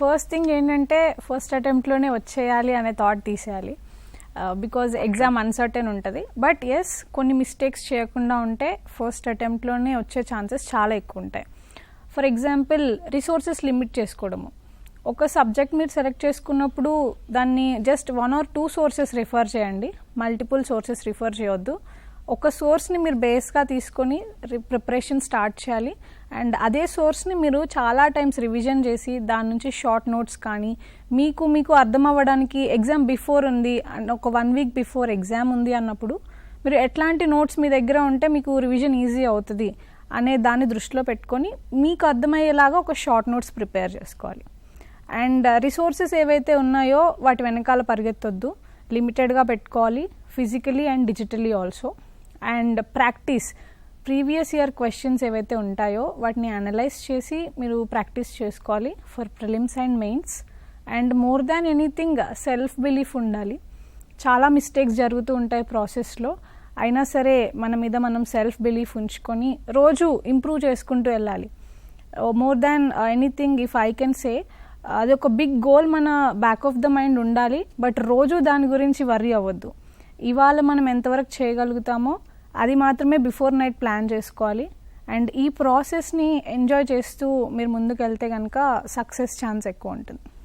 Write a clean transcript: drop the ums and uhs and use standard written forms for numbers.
First thing ఏంటంటే first అటెంప్ట్లోనే వచ్చేయాలి అనే థాట్ తీసేయాలి. బికాజ్ ఎగ్జామ్ అన్సర్టెన్ ఉంటుంది. బట్ ఎస్, కొన్ని మిస్టేక్స్ చేయకుండా ఉంటే ఫస్ట్ అటెంప్ట్లోనే వచ్చే ఛాన్సెస్ చాలా ఎక్కువ ఉంటాయి. ఫర్ ఎగ్జాంపుల్, రిసోర్సెస్ లిమిట్ చేసుకోవడము. ఒక సబ్జెక్ట్ మీరు సెలెక్ట్ చేసుకున్నప్పుడు దాన్ని జస్ట్ 1 or 2 సోర్సెస్ రిఫర్ చేయండి, మల్టిపుల్ సోర్సెస్ రిఫర్ చేయొద్దు. ఒక సోర్స్ని మీరు బేస్గా తీసుకొని ప్రిపరేషన్ స్టార్ట్ చేయాలి. అండ్ అదే సోర్స్ని మీరు చాలా టైమ్స్ రివిజన్ చేసి దాని నుంచి షార్ట్ నోట్స్ కానీ మీకు అర్థం అవ్వడానికి ఎగ్జామ్ బిఫోర్ ఉంది అండ్ ఒక 1 week బిఫోర్ ఎగ్జామ్ ఉంది అన్నప్పుడు మీరు ఎట్లాంటి నోట్స్ మీ దగ్గర ఉంటే మీకు రివిజన్ ఈజీ అవుతుంది అనే దాన్ని దృష్టిలో పెట్టుకొని మీకు అర్థమయ్యేలాగా ఒక షార్ట్ నోట్స్ ప్రిపేర్ చేసుకోవాలి. అండ్ రిసోర్సెస్ ఏవైతే ఉన్నాయో వాటి వెనకాల పరిగెత్తొద్దు, లిమిటెడ్గా పెట్టుకోవాలి, physically and digitally also. And practice, previous year questions ఏవైతే ఉంటాయో వాటిని అనలైజ్ చేసి మీరు ప్రాక్టీస్ చేసుకోవాలి for prelims and mains. And more than anything self belief ఉండాలి. చాలా మిస్టేక్స్ జరుగుతూ ఉంటాయి ప్రాసెస్లో, అయినా సరే మన మీద మనం సెల్ఫ్ బిలీఫ్ ఉంచుకొని రోజు ఇంప్రూవ్ చేసుకుంటూ వెళ్ళాలి. More than anything, if I can say, అది ఒక బిగ్ గోల్ మన బ్యాక్ ఆఫ్ ద మైండ్ ఉండాలి. బట్ రోజు దాని గురించి వర్రీ అవ్వద్దు. ఇవాళ మనం ఎంతవరకు చేయగలుగుతామో అది మాత్రమే బిఫోర్ నైట్ ప్లాన్ చేసుకోవాలి. అండ్ ఈ ప్రాసెస్ని ఎంజాయ్ చేస్తూ మీరు ముందుకు వెళ్తే కనుక సక్సెస్ ఛాన్స్ ఎక్కువ ఉంటుంది.